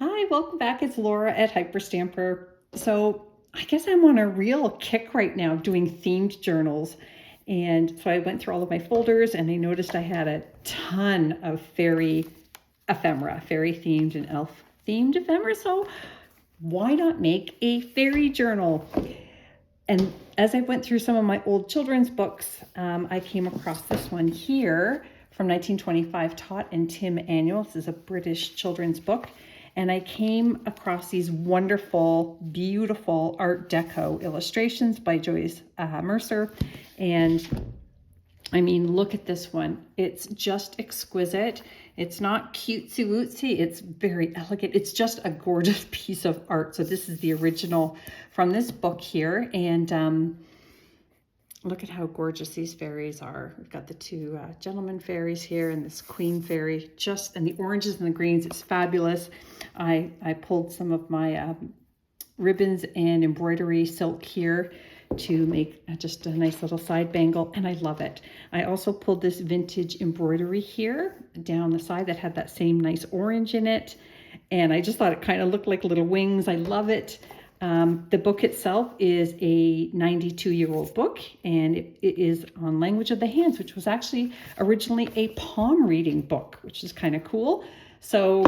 Hi, welcome back. It's Laura at Hyperstamper. So I guess I'm on a real kick right now doing themed journals. And so I went through all of my folders and I noticed I had a ton of fairy ephemera, fairy themed and elf themed ephemera. So why not make a fairy journal? And as I went through some of my old children's books, I came across this one here from 1925, Tot and Tim Annual. This is a British children's book. And I came across these wonderful, beautiful Art Deco illustrations by Joyce Mercer. And I mean, look at this one. It's just exquisite. It's not cutesy wootsy. It's very elegant. It's just a gorgeous piece of art. So this is the original from this book here. And look at how gorgeous these fairies are. We've got the two gentleman fairies here and this queen fairy, and the oranges and the greens. It's fabulous. I pulled some of my ribbons and embroidery silk here to make just a nice little side bangle, and I love it. I also pulled this vintage embroidery here down the side that had that same nice orange in it, and I just thought it kind of looked like little wings. I love it. The book itself is a 92-year-old book, and it is on language of the hands, which was actually originally a palm reading book, which is kind of cool. So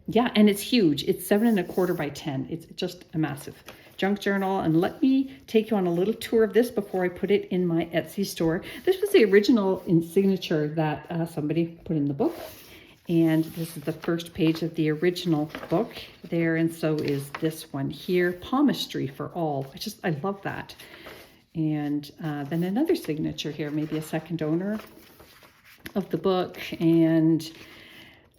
yeah, and it's huge. It's 7¼ by 10. It's just a massive junk journal. And let me take you on a little tour of this before I put it in my Etsy store. This was the original signature that somebody put in the book. And this is the first page of the original book there. And so is this one here, Palmistry for All. I love that. And then another signature here, maybe a second owner of the book. And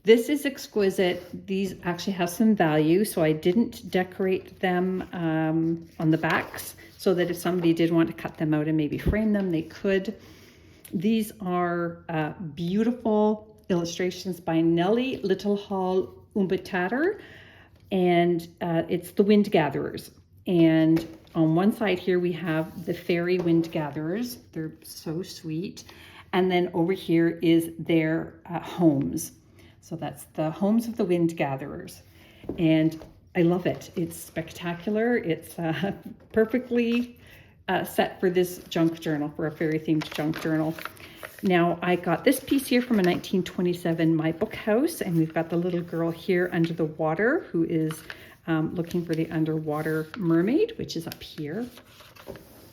this is exquisite. These actually have some value, so I didn't decorate them on the backs, so that if somebody did want to cut them out and maybe frame them, they could. These are beautiful illustrations by Nellie Littlehall Umbertatter, and it's the Wind Gatherers. And on one side here we have the fairy wind gatherers. They're so sweet. And then over here is their homes. So that's the homes of the wind gatherers. And I love it. It's spectacular. It's perfectly set for this junk journal, for a fairy themed junk journal. Now I got this piece here from a 1927 My Book House, and we've got the little girl here under the water who is looking for the underwater mermaid, which is up here.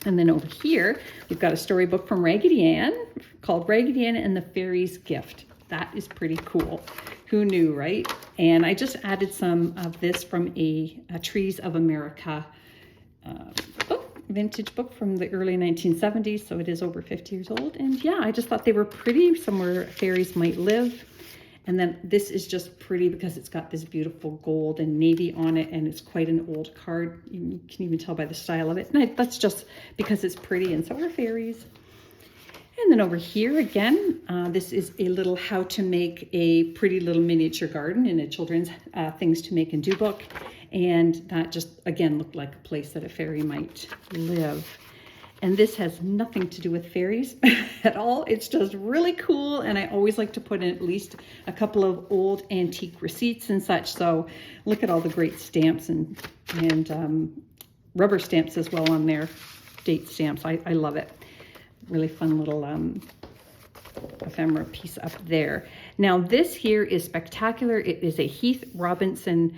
And then over here, we've got a storybook from Raggedy Ann called Raggedy Ann and the Fairy's Gift. That is pretty cool. Who knew, right? And I just added some of this from a Trees of America book, vintage book from the early 1970s. So it is over 50 years old. And yeah, I just thought they were pretty, somewhere fairies might live. And then this is just pretty because it's got this beautiful gold and navy on it, and it's quite an old card. You can even tell by the style of it. And that's just because it's pretty, and so are fairies. And then over here again, this is a little how to make a pretty little miniature garden in a children's things to make and do book. And that just, again, looked like a place that a fairy might live. And this has nothing to do with fairies at all. It's just really cool. And I always like to put in at least a couple of old antique receipts and such. So look at all the great stamps and rubber stamps as well on there, date stamps. I love it. Really fun little ephemera piece up there. Now this here is spectacular. It is a Heath Robinson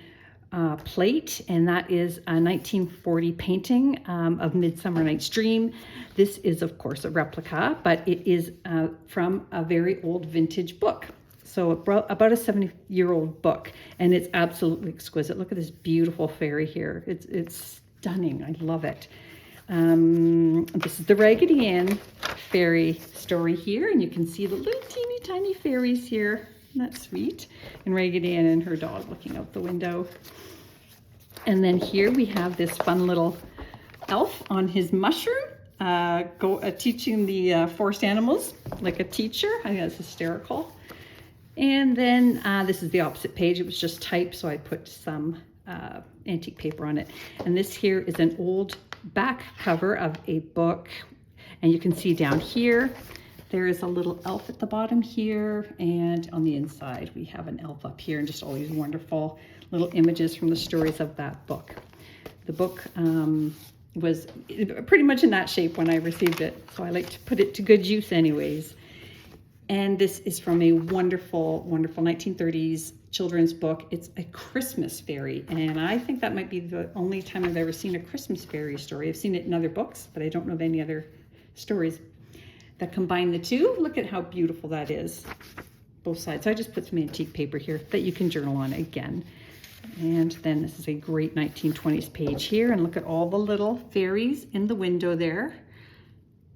plate, and that is a 1940 painting of Midsummer Night's Dream. This is of course a replica, but it is from a very old vintage book. So about a 70-year-old book, and it's absolutely exquisite. Look at this beautiful fairy here. It's stunning. I love it. This is the Raggedy Ann fairy story here, and you can see the little teeny tiny fairies here. Isn't that sweet? And Raggedy Ann and her dog looking out the window. And then here we have this fun little elf on his mushroom, teaching the forest animals like a teacher. I think that's hysterical. And then this is the opposite page. It was just typed, so I put some antique paper on it. And this here is an old back cover of a book, and you can see down here There is a little elf at the bottom here, and on the inside we have an elf up here, and just all these wonderful little images from the stories of that book. The book was pretty much in that shape when I received it, so I like to put it to good use anyways. And this is from a wonderful, wonderful 1930s children's book. It's a Christmas fairy, and I think that might be the only time I've ever seen a Christmas fairy story. I've seen it in other books, but I don't know of any other stories that combine the two. Look at how beautiful that is, both sides. So I just put some antique paper here that you can journal on again. And then this is a great 1920s page here, and look at all the little fairies in the window there.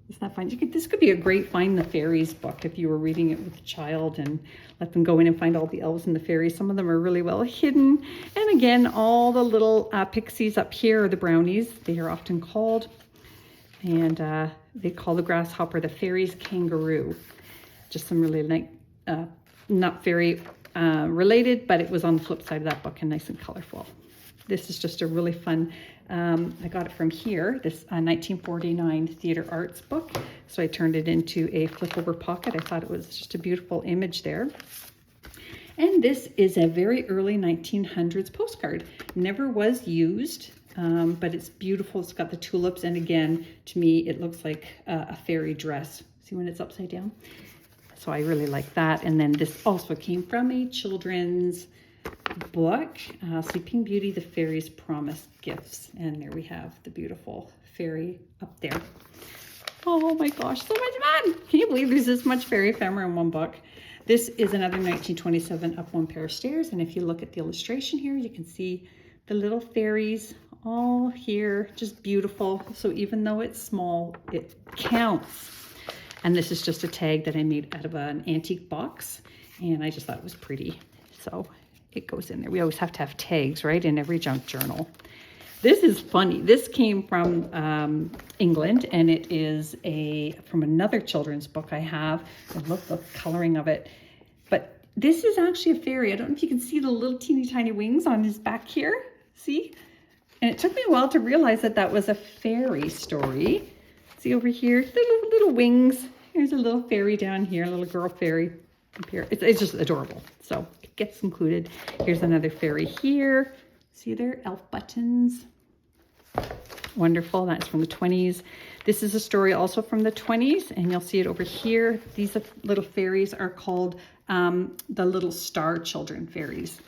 Isn't that fun? This could be a great Find the Fairies book if you were reading it with a child and let them go in and find all the elves and the fairies. Some of them are really well hidden. And again, all the little pixies up here are the brownies. They are often called. And they call the grasshopper the fairy's kangaroo. Just some really nice, not fairy related, but it was on the flip side of that book and nice and colorful. This is just a really fun, I got it from here, this 1949 theater arts book. So I turned it into a flip over pocket. I thought it was just a beautiful image there. And this is a very early 1900s postcard. Never was used, but it's beautiful. It's got the tulips. And again, to me, it looks like a fairy dress. See when it's upside down? So I really like that. And then this also came from a children's book, Sleeping Beauty, The Fairy's Promised Gifts. And there we have the beautiful fairy up there. Oh my gosh, so much fun. Can you believe there's this much fairy ephemera in one book? This is another 1927 Up One Pair of Stairs. And if you look at the illustration here, you can see the little fairies all here, just beautiful. So even though it's small, it counts. And this is just a tag that I made out of an antique box. And I just thought it was pretty. So it goes in there. We always have to have tags, right, in every junk journal. This is funny. This came from England, and it is from another children's book I have. I love the coloring of it. But this is actually a fairy. I don't know if you can see the little teeny tiny wings on his back here. See? And it took me a while to realize that that was a fairy story. See over here, little wings. Here's a little fairy down here, a little girl fairy up here. It's just adorable. So it gets included. Here's another fairy here. See there, elf buttons. Wonderful. That's from the 20s. This is a story also from the 20s, and you'll see it over here. These little fairies are called the Little Star Children fairies.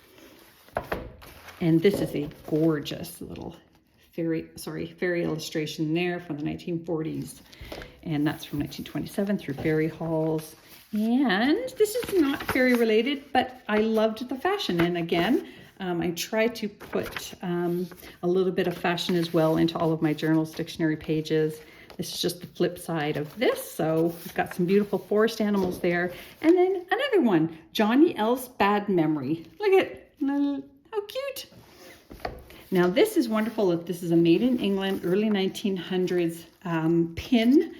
And this is a gorgeous little fairy illustration there from the 1940s. And that's from 1927 through Fairy Halls. And this is not fairy related, but I loved the fashion. And again, I try to put a little bit of fashion as well into all of my journals, dictionary pages. This is just the flip side of this. So we've got some beautiful forest animals there. And then another one, Johnny Elf's Bad Memory. Look at how cute. Now this is wonderful. This is a made in England, early 1900s pin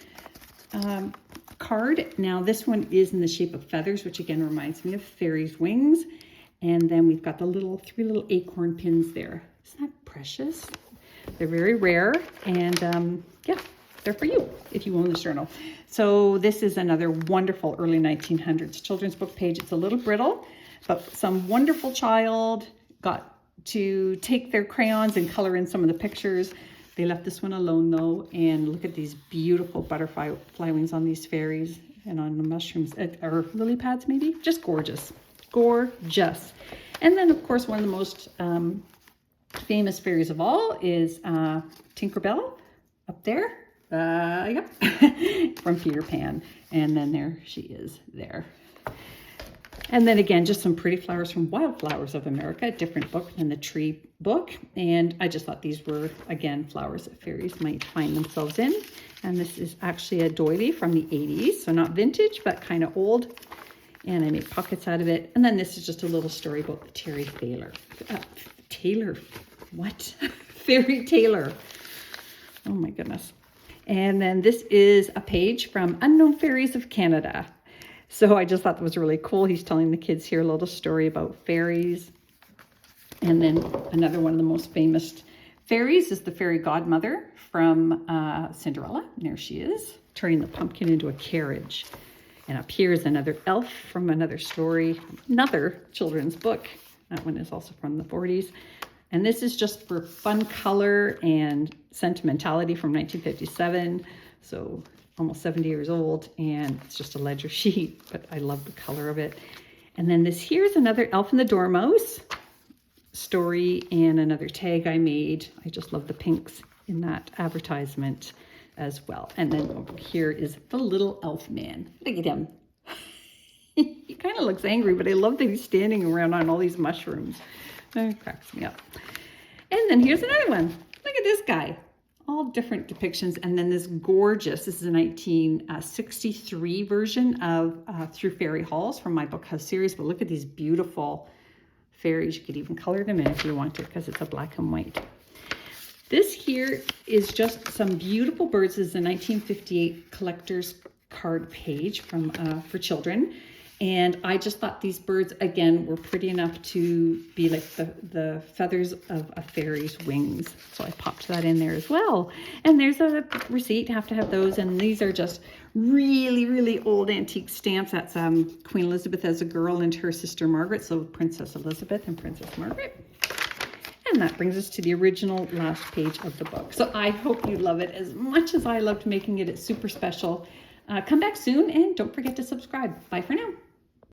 card. Now this one is in the shape of feathers, which again reminds me of fairies' wings. And then we've got the three little acorn pins there. Isn't that precious? They're very rare, and yeah, they're for you if you own this journal. So this is another wonderful early 1900s children's book page. It's a little brittle, but some wonderful child got to take their crayons and color in some of the pictures. They left this one alone though, and look at these beautiful butterfly wings on these fairies and on the mushrooms, or lily pads maybe. Just gorgeous. Gorgeous. And then of course one of the most famous fairies of all is Tinkerbell up there. Yep, from Peter Pan. And then there she is there. And then again, just some pretty flowers from Wildflowers of America, a different book than the tree book. And I just thought these were, again, flowers that fairies might find themselves in. And this is actually a doily from the 80s. So not vintage, but kind of old. And I made pockets out of it. And then this is just a little story about the Terry Taylor. What? Fairy Taylor. Oh my goodness. And then this is a page from Unknown Fairies of Canada. So I just thought that was really cool. He's telling the kids here a little story about fairies. And then another one of the most famous fairies is the fairy godmother from Cinderella. And there she is, turning the pumpkin into a carriage. And up here is another elf from another story, another children's book. That one is also from the 40s. And this is just for fun color and sentimentality from 1957. So almost 70 years old, and it's just a ledger sheet, but I love the color of it. And then this here's another Elf and the Dormouse story and another tag I made. I just love the pinks in that advertisement as well. And then over here is the little elf man. Look at him. He kind of looks angry, but I love that he's standing around on all these mushrooms. That cracks me up. And then here's another one. Look at this guy. All different depictions. And then this gorgeous, this is a 1963 version of Through Fairy Halls from my book house series. But look at these beautiful fairies. You could even color them in if you wanted, because it's a black and white. This here is just some beautiful birds. This is a 1958 collector's card page from for children. And I just thought these birds, again, were pretty enough to be like the feathers of a fairy's wings. So I popped that in there as well. And there's a receipt, have to have those. And these are just really, really old antique stamps. That's Queen Elizabeth as a girl and her sister Margaret. So Princess Elizabeth and Princess Margaret. And that brings us to the original last page of the book. So I hope you love it as much as I loved making it. It's super special. Come back soon and don't forget to subscribe. Bye for now.